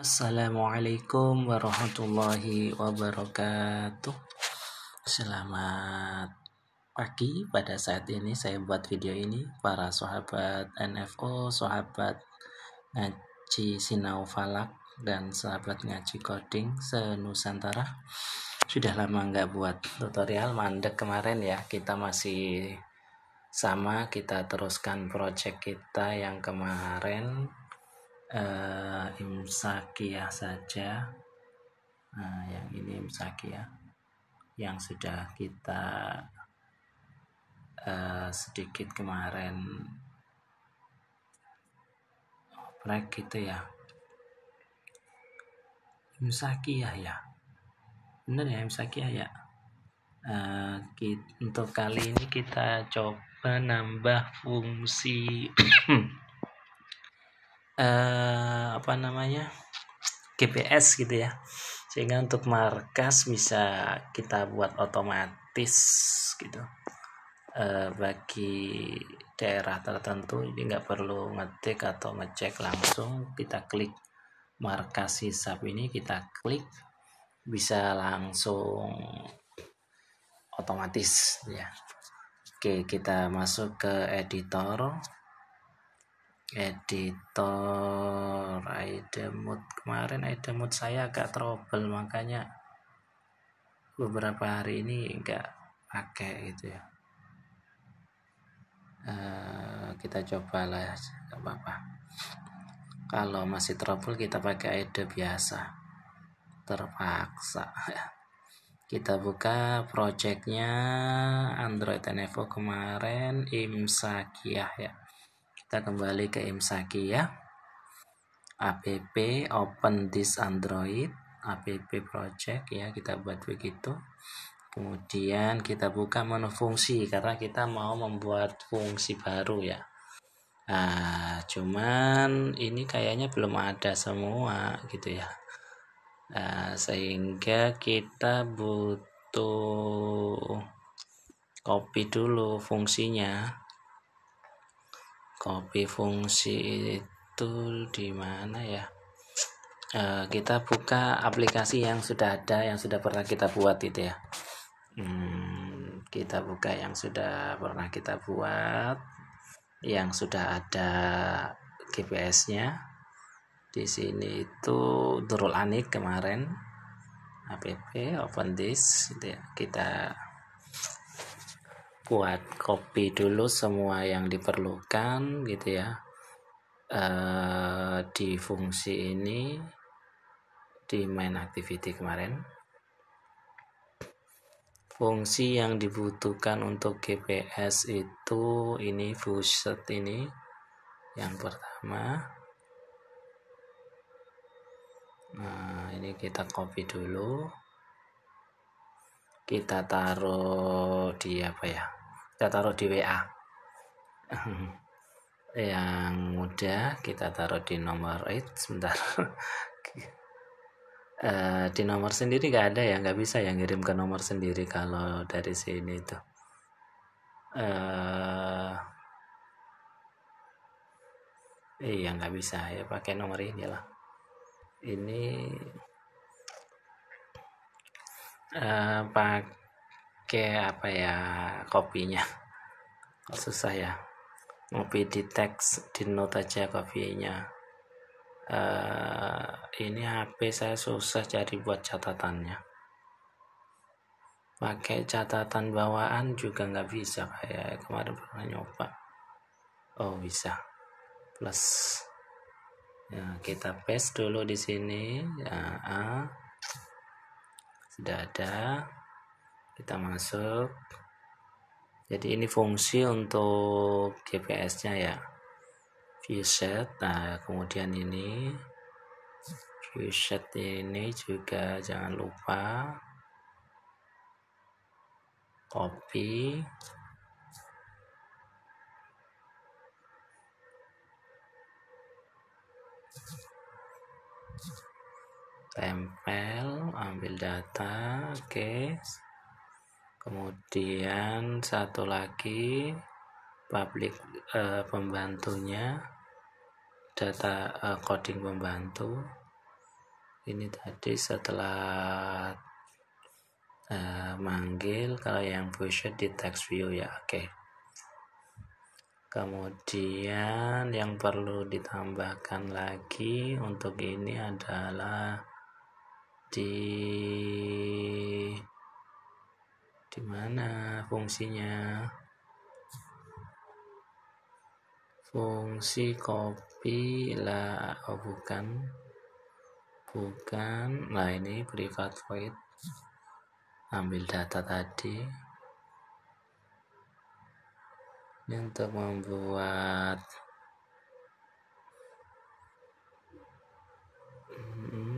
Assalamualaikum warahmatullahi wabarakatuh. Selamat pagi. Pada saat ini saya buat video ini para sahabat NFO, sahabat ngaji Sinau Falak, dan sahabat ngaji coding se-Nusantara. Sudah lama nggak buat tutorial, mandek kemarin ya. Kita masih sama, kita teruskan project kita yang kemarin imsakiyah saja. Nah, yang ini imsakiyah yang sudah kita sedikit kemarin break gitu ya. Imsakiyah ya, bener ya, imsakiyah ya. Untuk kali ini kita coba nambah fungsi GPS gitu ya, sehingga untuk markas bisa kita buat otomatis gitu. Bagi daerah tertentu ini nggak perlu ngetik atau ngecek, langsung kita klik markas hisab ini, kita klik bisa langsung otomatis ya. Oke, kita masuk ke editor iDemut. Kemarin iDemut saya agak trouble, makanya beberapa hari ini enggak pakai gitu ya. Kita cobalah, enggak apa-apa. Kalau masih trouble kita pakai ide biasa, terpaksa. Kita buka projectnya Android NFO kemarin, imsakiyah ya. Kita kembali ke imsakiyah, app open this Android, app project ya, kita buat begitu. Kemudian kita buka menu fungsi karena kita mau membuat fungsi baru ya. Nah, cuman ini kayaknya belum ada semua gitu ya. Nah, sehingga kita butuh copy dulu fungsinya. Copy fungsi itu di mana ya? Kita buka aplikasi yang sudah ada, yang sudah pernah kita buat itu ya. Kita buka yang sudah pernah kita buat, yang sudah ada GPS-nya. Di sini itu Nurul Anik kemarin, app open this gitu ya. Kita buat copy dulu semua yang diperlukan gitu ya. Di fungsi ini, di main activity kemarin, fungsi yang dibutuhkan untuk GPS itu ini fuset ini yang pertama. Nah, ini kita copy dulu, kita taruh di apa ya, kita taruh di WA. Yang mudah kita taruh di nomor sebentar. Di nomor sendiri nggak ada ya, nggak bisa ya ngirim ke nomor sendiri kalau dari sini itu. Iya nggak bisa ya, pakai nomor ini lah. Ini pakai apa ya kopinya, kok susah ya. Ngopi di teks, di note aja kopinya. Ini HP saya susah cari buat catatannya. Pakai catatan bawaan juga nggak bisa, kayak kemarin pernah nyoba. Oh bisa, plus. Ya, kita paste dulu di sini. Ya, sudah ada. Kita masuk. Jadi ini fungsi untuk GPS-nya ya. Viewset. Nah, kemudian ini viewset ini juga jangan lupa copy. Tempel, ambil data, oke. Kemudian satu lagi public pembantunya, data coding pembantu. Ini tadi setelah manggil, kalau yang push di text view ya, oke. Kemudian yang perlu ditambahkan lagi untuk ini adalah di mana fungsinya? Fungsi copy lah, oh bukan. Nah ini private void, ambil data tadi. Ini untuk membuat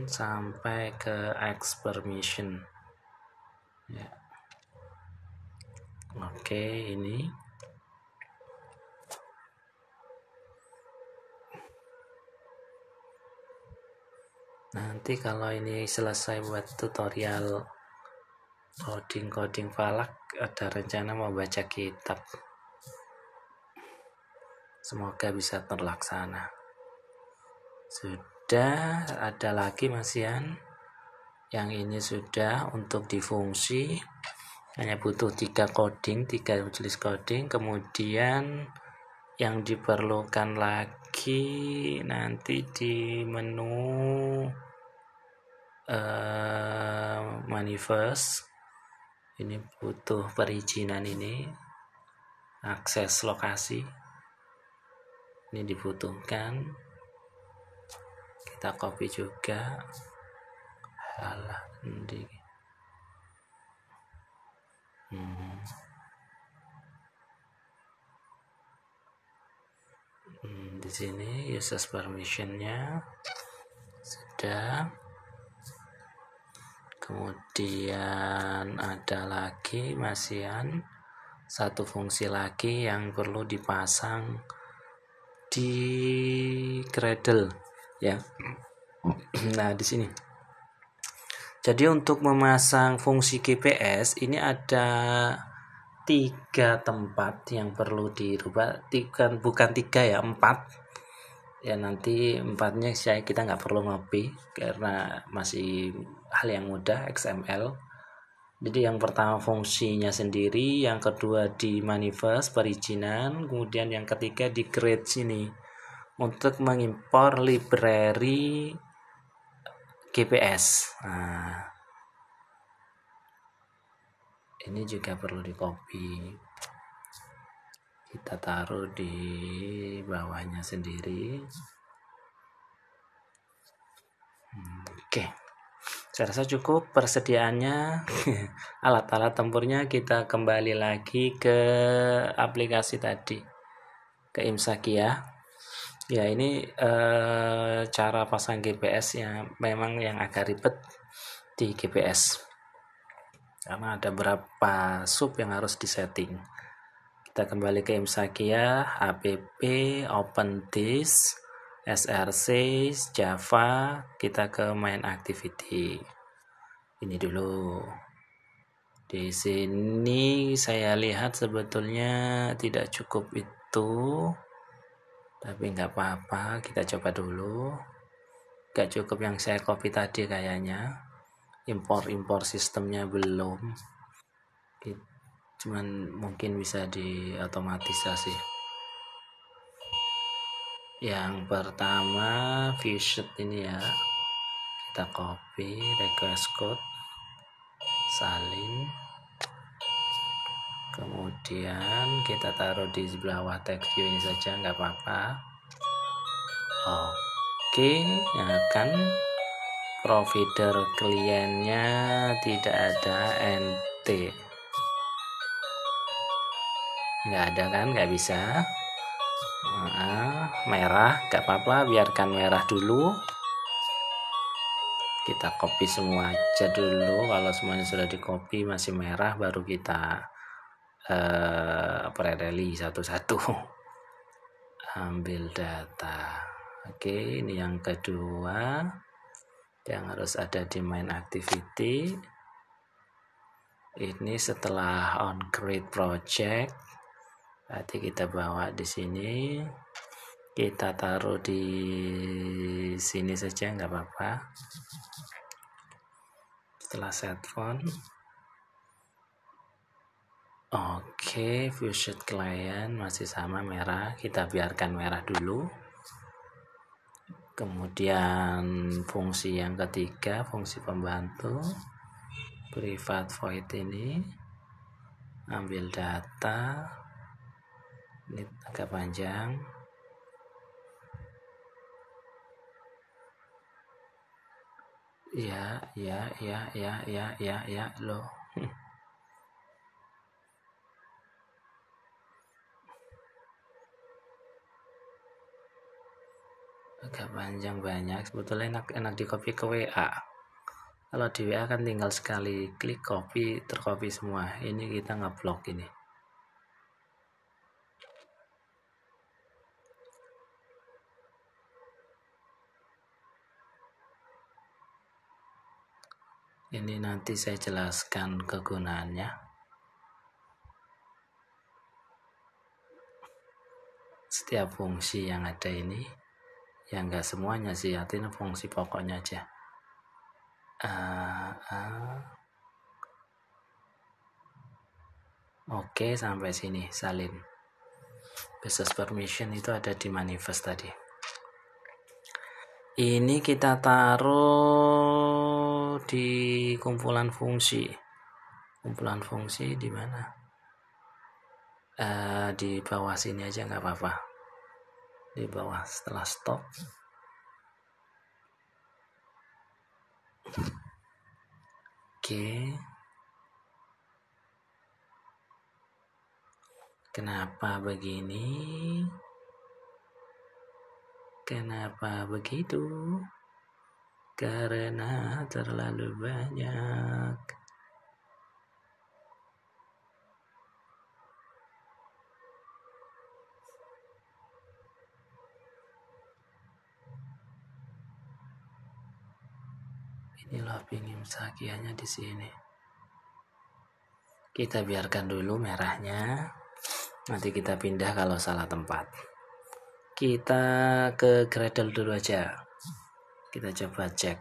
sampai ke X permission ya. Oke, ini nanti kalau ini selesai buat tutorial coding Falak, ada rencana mau baca kitab, semoga bisa terlaksana. Sudah, ada lagi Mas Yan, yang ini sudah untuk di fungsi hanya butuh 3 jenis coding. Kemudian yang diperlukan lagi nanti di menu manifest, ini butuh perizinan, ini akses lokasi ini dibutuhkan, kita copy juga. Di sini users permissionnya sudah. Kemudian ada lagi Mas Yan, satu fungsi lagi yang perlu dipasang di Gradle ya. Nah di sini, jadi untuk memasang fungsi GPS ini ada 3 tempat yang perlu dirubah, bukan 3 ya, 4 ya. Nanti 4-nya kita nggak perlu ngopi karena masih hal yang mudah, XML. Jadi yang pertama fungsinya sendiri, yang kedua di manifest perizinan, kemudian yang ketiga di grade sini untuk mengimpor library GPS. Nah, ini juga perlu di copy, kita taruh di bawahnya sendiri. Oke, saya rasa cukup persediaannya. Alat-alat tempurnya kita kembali lagi ke aplikasi tadi, ke Imsakia ya. Ini cara pasang GPS ya, memang yang agak ribet di GPS karena ada beberapa sub yang harus disetting. Kita kembali ke Imsakia, app, open disk, src, java, kita ke main activity. Ini dulu. Di sini saya lihat sebetulnya tidak cukup itu, tapi nggak apa-apa, kita coba dulu. Nggak cukup yang saya copy tadi kayaknya, impor sistemnya belum, cuman mungkin bisa diotomatisasi. Yang pertama viewsheet ini ya, kita copy, request code, salin, kemudian kita taruh di bawah text view ini saja, nggak apa-apa. Oke, kan provider kliennya tidak ada NT, nggak ada kan, nggak bisa. Merah, nggak apa-apa, biarkan merah dulu. Kita copy semua aja dulu. Kalau semuanya sudah di copy masih merah, baru kita pre-release satu-satu. Ambil data. Oke, ini yang kedua yang harus ada di main activity. Ini setelah on create project, berarti kita bawa di sini Kita taruh di sini saja nggak apa-apa. Setelah set font, oke, Fuchsia client masih sama merah, kita biarkan merah dulu. Kemudian fungsi yang ketiga, fungsi pembantu, private void ini, ambil data, ini agak panjang. Ya loh. Agak panjang banyak, sebetulnya enak di copy ke WA. Kalau di WA kan tinggal sekali klik copy, tercopy semua. Ini kita ngeblok ini. Ini nanti saya jelaskan kegunaannya. Setiap fungsi yang ada ini, ya enggak semuanya sih, artinya fungsi pokoknya aja. Oke, sampai sini salin. Business permission itu ada di manifest tadi. Ini kita taruh di kumpulan fungsi. Kumpulan fungsi di mana? Di bawah sini aja nggak apa-apa. Di bawah setelah stop. Oke. Kenapa begini? Kenapa begitu? Karena terlalu banyak. Ini looping imsakianya di sini. Kita biarkan dulu merahnya. Nanti kita pindah kalau salah tempat. Kita ke Gradle dulu aja. Kita coba cek.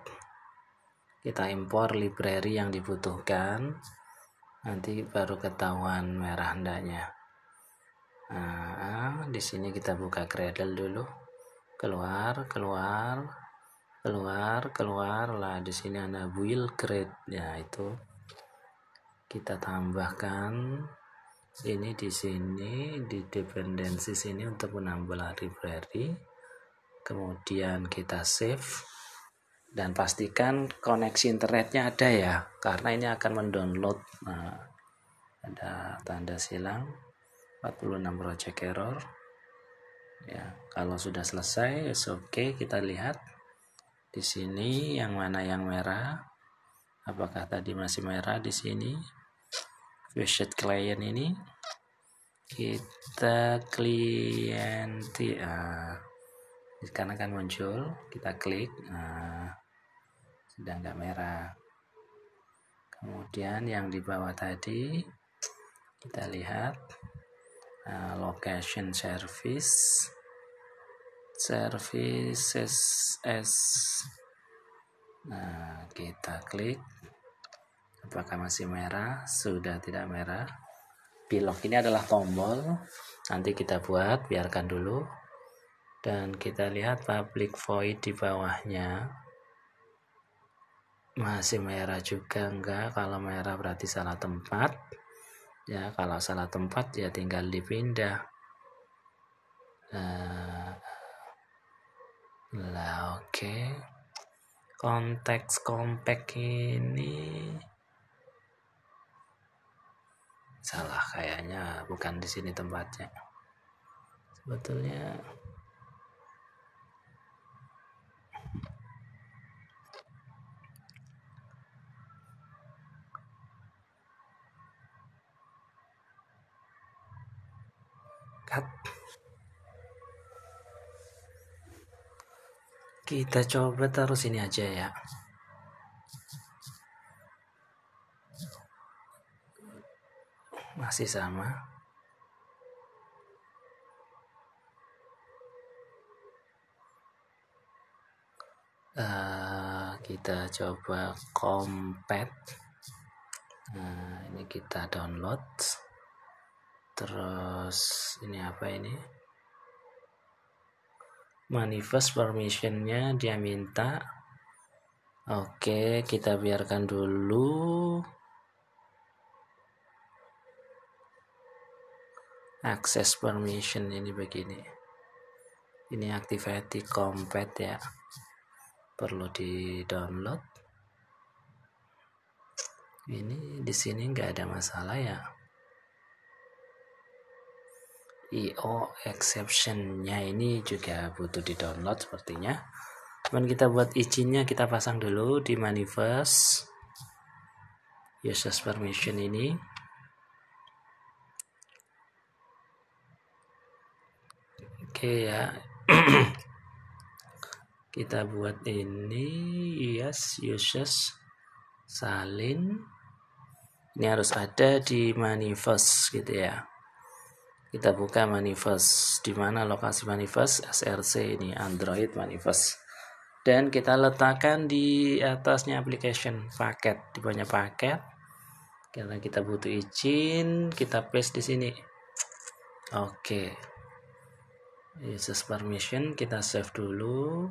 Kita impor library yang dibutuhkan. Nanti baru ketahuan merah hendaknya. Di sini kita buka Gradle dulu. Keluar. Lah di sini ada build grade. Ya itu. Kita tambahkan ini di sini di dependensi sini untuk menambah library. Kemudian kita save dan pastikan koneksi internetnya ada ya, karena ini akan mendownload. Ada tanda silang 46 project error ya. Kalau sudah selesai oke, kita lihat di sini yang mana yang merah. Apakah tadi masih merah di sini? Visit client ini kita klienti karena kan muncul, kita klik, sudah nggak merah. Kemudian yang di bawah tadi kita lihat location services as. Kita klik, apakah masih merah? Sudah tidak merah. Pilok ini adalah tombol, nanti kita buat, biarkan dulu. Dan kita lihat public void di bawahnya masih merah juga enggak. Kalau merah berarti salah tempat ya. Kalau salah tempat ya tinggal dipindah. Oke. Konteks compact ini salah kayaknya, bukan di sini tempatnya. Sebetulnya kita coba taruh sini aja ya. Masih sama. Kita coba Kompat. Nah, ini kita download. Terus ini apa ini? Manifest permissionnya dia minta. Oke, kita biarkan dulu. Access permission ini begini. Ini activate Kompat ya. Perlu di download. Ini di sini nggak ada masalah ya. IO exception-nya ini juga butuh di download sepertinya. Cuman kita buat izinnya kita pasang dulu di manifest users permission ini. Oke ya. Kita buat ini yes users salin. Ini harus ada di manifest gitu ya. Kita buka manifest. Di mana lokasi manifest? SRC ini Android manifest. Dan kita letakkan di atasnya application paket, di bawahnya paket. Karena kita butuh izin, kita paste di sini. Oke. Users permission kita save dulu.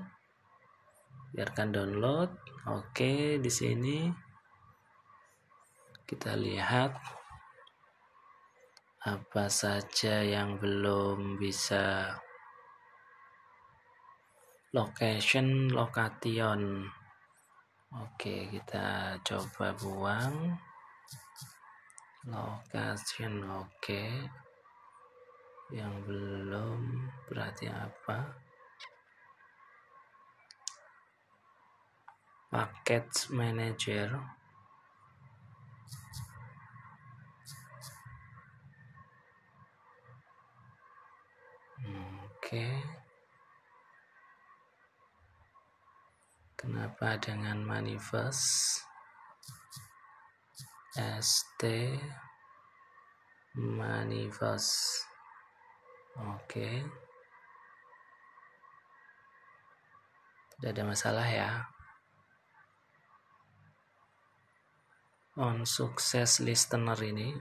Biarkan download. Oke, di sini kita lihat apa saja yang belum bisa. Location. Oke, kita coba buang. Location, oke. Yang belum berarti apa? Package manager. Oke. Kenapa dengan manifest? ST manifest. Oke. Tidak ada masalah ya. On sukses listener ini.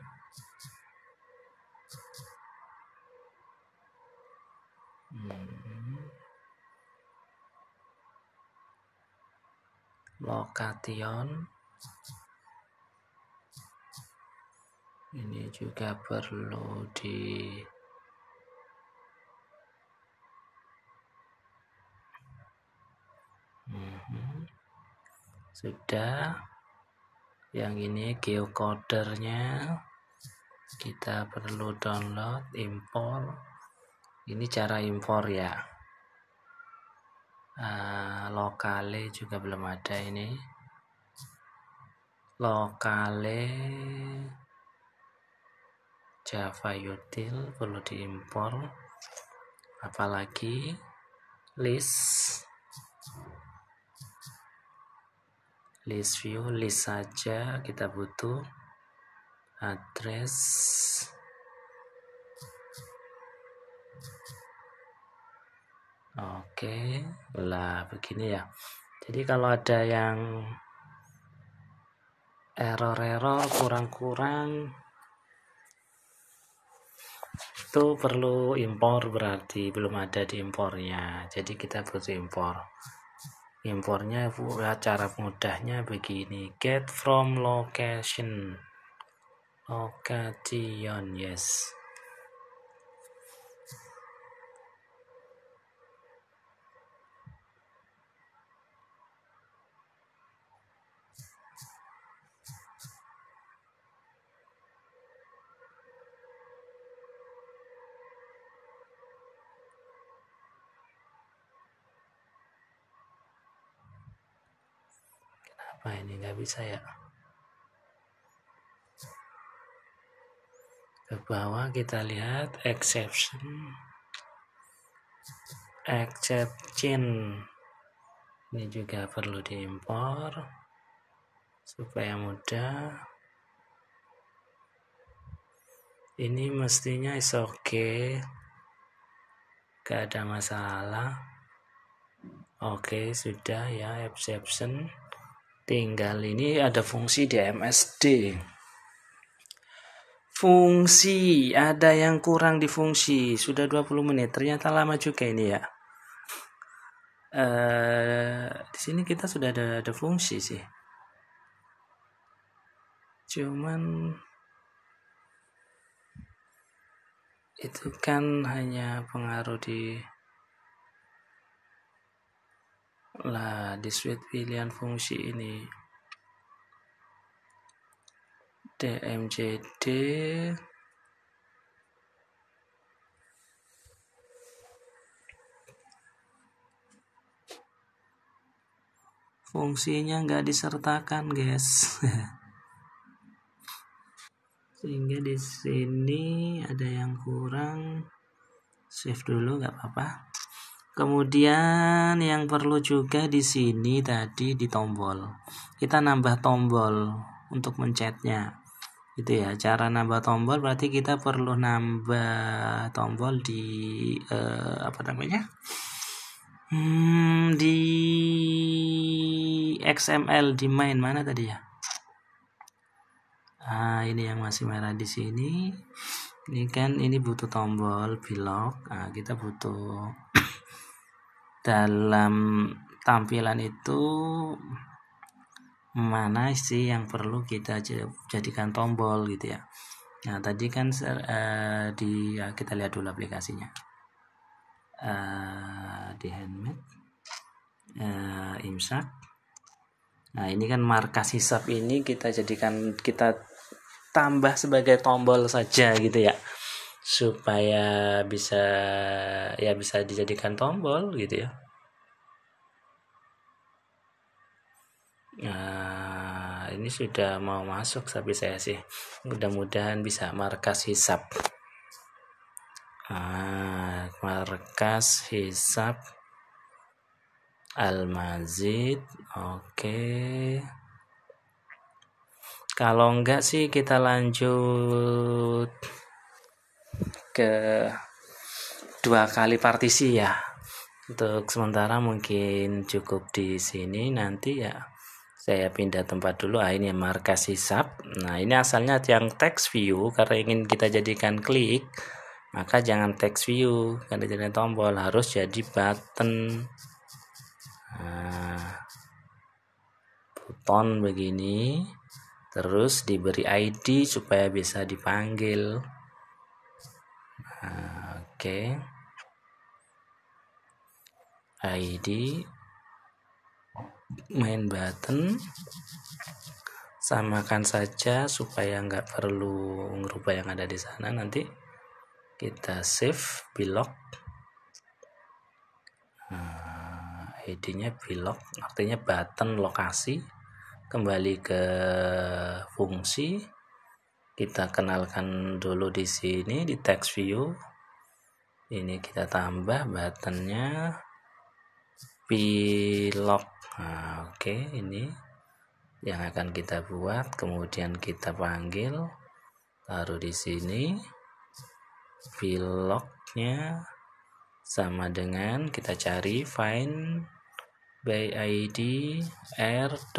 Location. Ini juga perlu di sudah. Yang ini geocodernya kita perlu download, import. Ini cara import ya. Lokale juga belum ada ini. Lokale Java util perlu diimpor. Apalagi list view, list saja kita butuh. Address. Oke, lah begini ya. Jadi kalau ada yang error kurang itu perlu impor, berarti belum ada di impornya. Jadi kita butuh impor. Impornya cara mudahnya begini, get from location, yes. Kenapa ini nggak bisa ya? Ke bawah kita lihat exception. Ini juga perlu diimpor supaya mudah. Ini mestinya is okay, gak ada masalah. Oke, sudah ya, exception. Tinggal ini ada fungsi di MSD. Fungsi, ada yang kurang di fungsi. Sudah 20 menit, ternyata lama juga ini ya. Di sini kita sudah ada fungsi sih. Cuman itu kan hanya pengaruh di suite pilihan fungsi ini. DMJD fungsinya nggak disertakan, guys. Sehingga di sini ada yang kurang. Save dulu, nggak apa-apa. Kemudian yang perlu juga di sini tadi di tombol. Kita nambah tombol untuk mencetnya. Gitu ya. Cara nambah tombol berarti kita perlu nambah tombol di di XML di main mana tadi ya? Ini yang masih merah di sini. Ini kan ini butuh tombol belok. Kita butuh dalam tampilan itu mana sih yang perlu kita jadikan tombol gitu ya. Nah, tadi kan kita lihat dulu aplikasinya. Di handmade imsak. Nah, ini kan markas hisap ini kita tambah sebagai tombol saja gitu ya, supaya bisa dijadikan tombol gitu ya. Nah, ini sudah mau masuk tapi saya sih mudah-mudahan bisa markas hisap. Markas hisap Al-Mazid. Oke. Kalau enggak sih kita lanjut ke 2 kali partisi ya. Untuk sementara mungkin cukup di sini, nanti ya saya pindah tempat dulu. Ini markas hisap. Nah, ini asalnya yang text view, karena ingin kita jadikan klik, maka jangan text view karena jadi tombol, harus jadi button. Button begini, terus diberi ID supaya bisa dipanggil. Oke. ID main button, samakan saja supaya nggak perlu merubah yang ada di sana. Nanti kita save belok. ID-nya belok artinya button lokasi. Kembali ke fungsi, kita kenalkan dulu di sini di text view. Ini kita tambah buttonnya belok. Oke, ini yang akan kita buat, kemudian kita panggil, taruh di sini. Beloknya sama dengan kita cari find by id r.id.belok.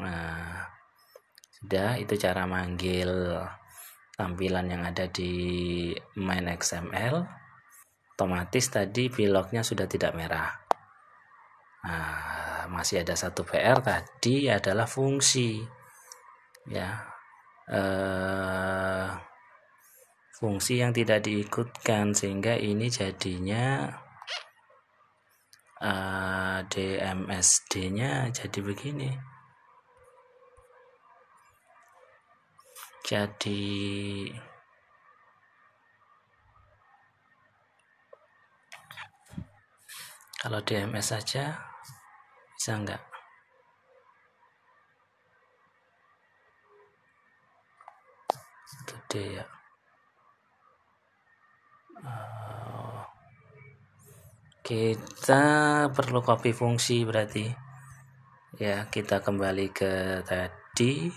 Nah, sudah, itu cara manggil tampilan yang ada di main XML. Otomatis tadi beloknya sudah tidak merah. Nah, masih ada satu PR tadi adalah fungsi ya. Fungsi yang tidak diikutkan, sehingga ini jadinya DMSD-nya jadi begini. Jadi kalau DMS saja bisa enggak? Itu D ya. Kita perlu copy fungsi berarti ya. Kita kembali ke tadi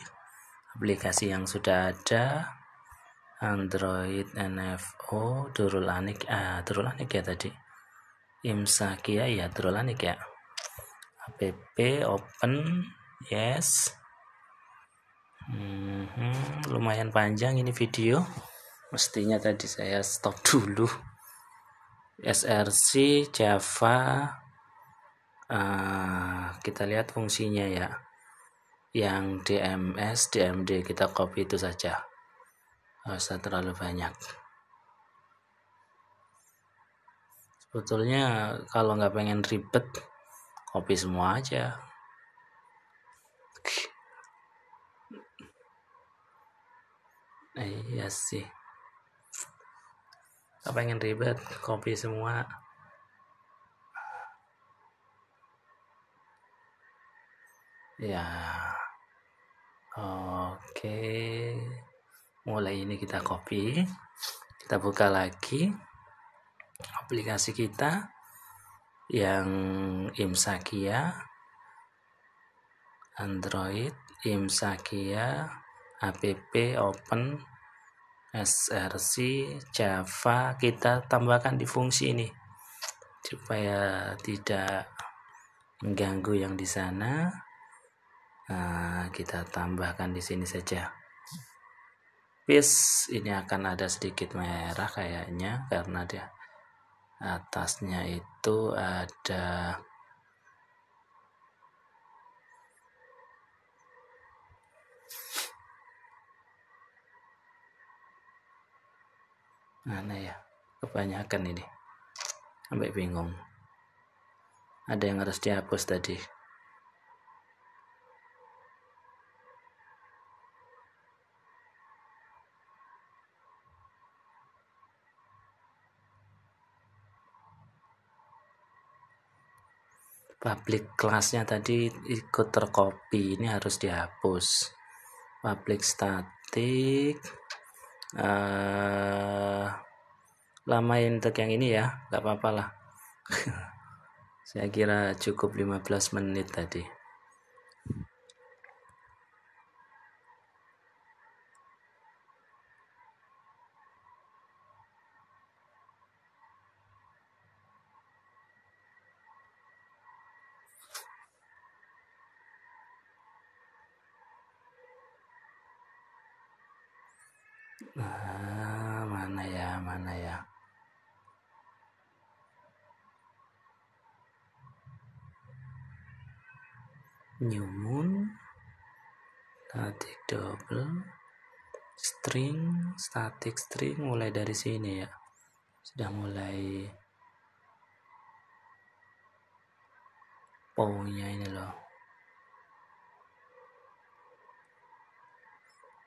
aplikasi yang sudah ada, Android NFO Durul Anik ya tadi. Imsakia ya Durul Anik ya. app open yes. Lumayan panjang ini video, mestinya tadi saya stop dulu. src Java, kita lihat fungsinya ya. Yang DMS DMD kita copy itu saja, nggak usah terlalu banyak. Sebetulnya kalau nggak pengen ribet, copy semua aja. Iya sih, nggak pengen ribet, copy semua. Ya, oke. Mulai ini kita copy, kita buka lagi aplikasi kita yang Imsakia Android, Imsakia app open src Java, kita tambahkan di fungsi ini supaya tidak mengganggu yang di sana. Kita tambahkan di sini saja. Ini akan ada sedikit merah kayaknya karena dia atasnya itu ada mana ya, kebanyakan ini sampai bingung. Ada yang harus dihapus tadi. Public kelasnya tadi ikut tercopy, ini harus dihapus. Public static, lamain untuk yang ini ya, nggak apa-apa lah. Saya kira cukup 15 menit tadi. Mana ya? New moon, static double, static string, mulai dari sini ya. Sudah mulai nya ini loh.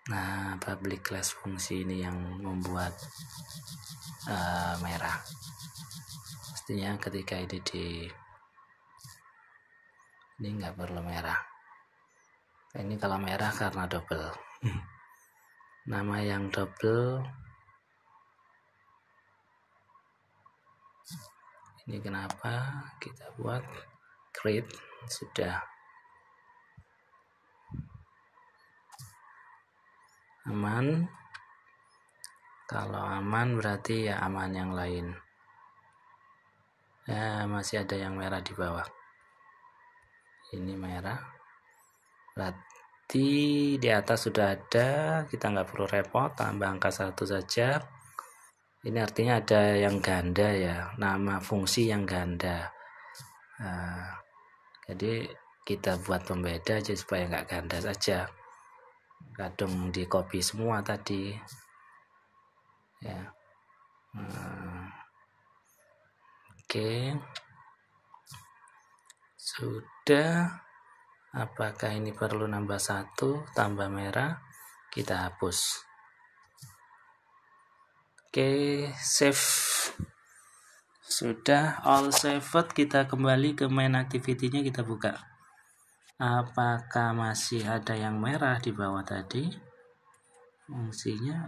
Nah, public class fungsi ini yang membuat merah. Pastinya ketika ini nggak perlu merah. Ini kalau merah karena double. Nama yang double ini kenapa kita buat create sudah. Aman. Kalau aman berarti ya aman yang lain. Ya, masih ada yang merah di bawah. Ini merah. Berarti di atas sudah ada, kita nggak perlu repot, tambah angka 1 saja. Ini artinya ada yang ganda ya, nama fungsi yang ganda. Jadi kita buat pembeda aja supaya nggak ganda saja. Kadang di copy semua tadi ya. Oke. Sudah. Apakah ini perlu nambah 1 tambah merah? Kita hapus. Oke, save. Sudah all saved, kita kembali ke main activity-nya, kita buka. Apakah masih ada yang merah di bawah tadi? Fungsinya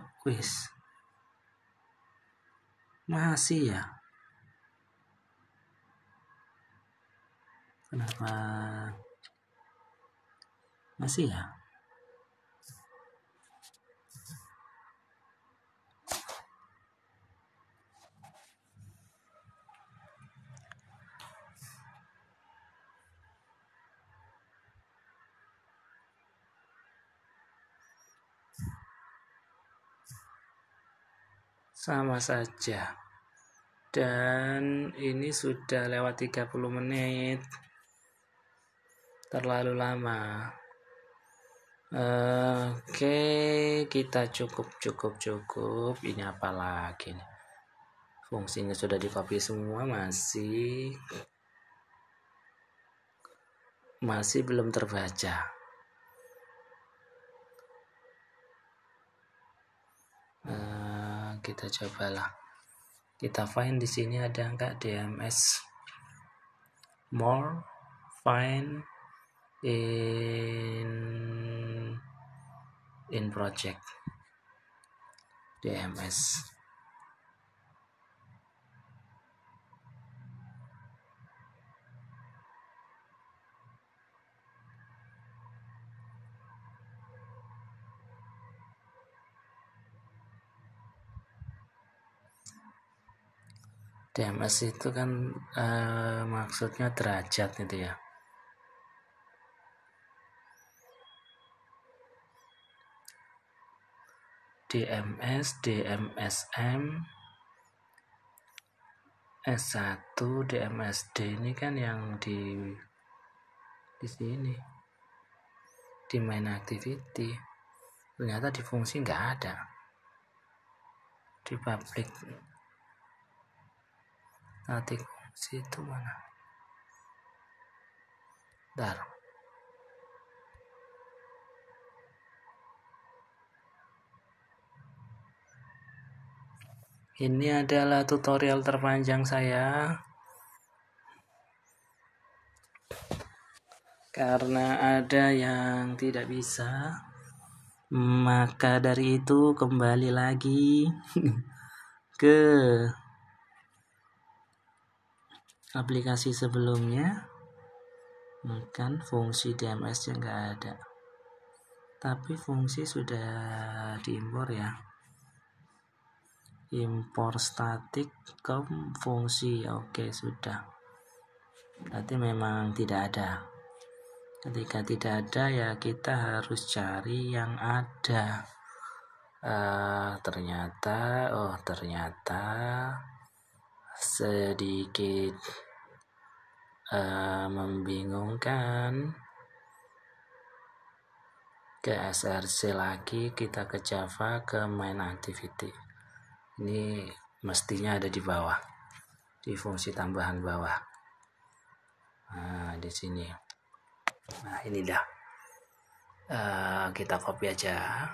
masih ya. Kenapa masih ya? sama saja. Dan ini sudah lewat 30 menit, terlalu lama. Oke, kita cukup. Ini apa lagi nih? Fungsinya sudah di copy semua, masih belum terbaca. Kita cobalah. Kita find di sini ada enggak DMS more, find in project DMS. DMS itu kan maksudnya derajat itu ya. DMS, DMSM, S1, DMSD ini kan yang di sini di main activity. Ternyata di fungsi nggak ada. Di public static fungsi itu mana? Bentar. Ini adalah tutorial terpanjang saya. Karena ada yang tidak bisa, maka dari itu kembali lagi ke aplikasi sebelumnya. Kan fungsi DMS-nya nggak ada, tapi fungsi sudah diimpor ya. Impor static ke fungsi, oke sudah. Berarti memang tidak ada. Ketika tidak ada ya kita harus cari yang ada. Ternyata sedikit membingungkan. Ke SRC lagi, kita ke Java, ke main activity. Ini mestinya ada di bawah, di fungsi tambahan bawah. Nah, di sini. Nah, ini dah. Kita copy aja.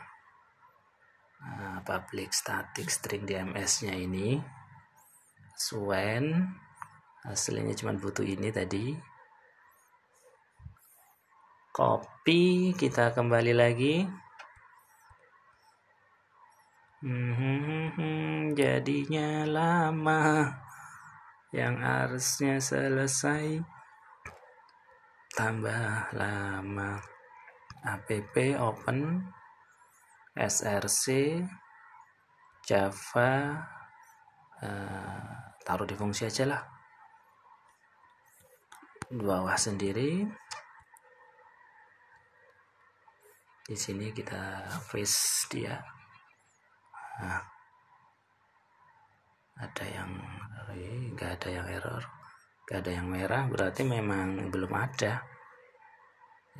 Public static string DMS-nya ini. When hasilnya cuma butuh ini tadi. Copy, kita kembali lagi. Jadinya lama, yang harusnya selesai tambah lama. App open SRC Java, taruh di fungsi aja lah, di bawah sendiri. Di sini kita paste dia. Nah, ada yang nggak ada yang error, nggak ada yang merah, berarti memang belum ada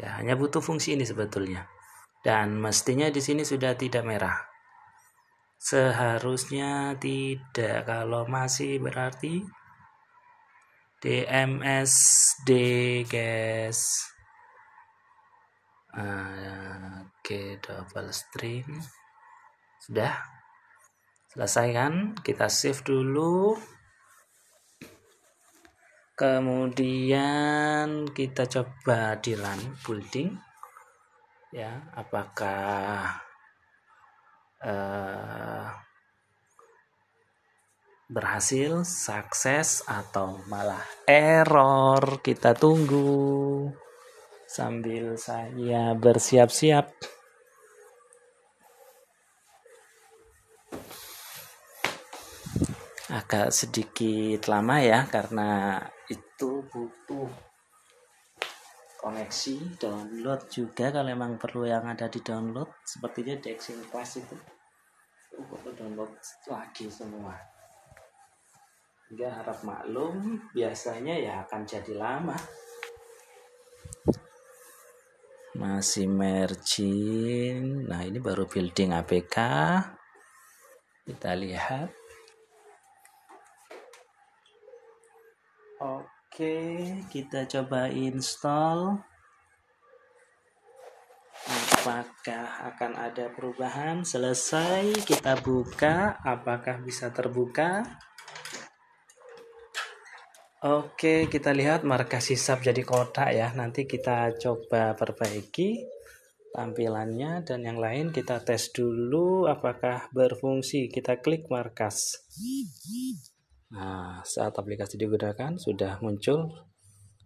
ya. Hanya butuh fungsi ini sebetulnya, dan mestinya di sini sudah tidak merah. Seharusnya tidak. Kalau masih berarti DMSD guys. Oke, double string sudah selesai kan? Kita save dulu, kemudian kita coba di run building ya, apakah berhasil, sukses, atau malah error. Kita tunggu sambil saya bersiap-siap. Agak sedikit lama ya, karena itu butuh koneksi, download juga kalau memang perlu yang ada di download, sepertinya Dexing Class itu. download lagi semua. Enggak, harap maklum, biasanya ya akan jadi lama. Masih merging. Nah, ini baru building APK. Kita lihat. Oke, kita coba install. Apakah akan ada perubahan? Selesai, kita buka. Apakah bisa terbuka? Oke, kita lihat markas sisap jadi kotak ya. Nanti kita coba perbaiki tampilannya dan yang lain kita tes dulu apakah berfungsi. Kita klik markas. Nah, saat aplikasi digunakan sudah muncul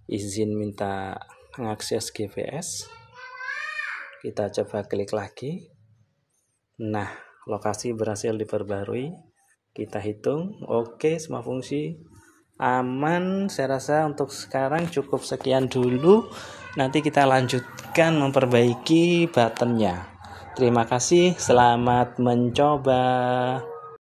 izin minta mengakses GPS. Kita coba klik lagi. Nah, lokasi berhasil diperbarui. Kita hitung. Oke, semua fungsi aman. Saya rasa untuk sekarang cukup sekian dulu. Nanti kita lanjutkan memperbaiki buttonnya. Terima kasih, selamat mencoba.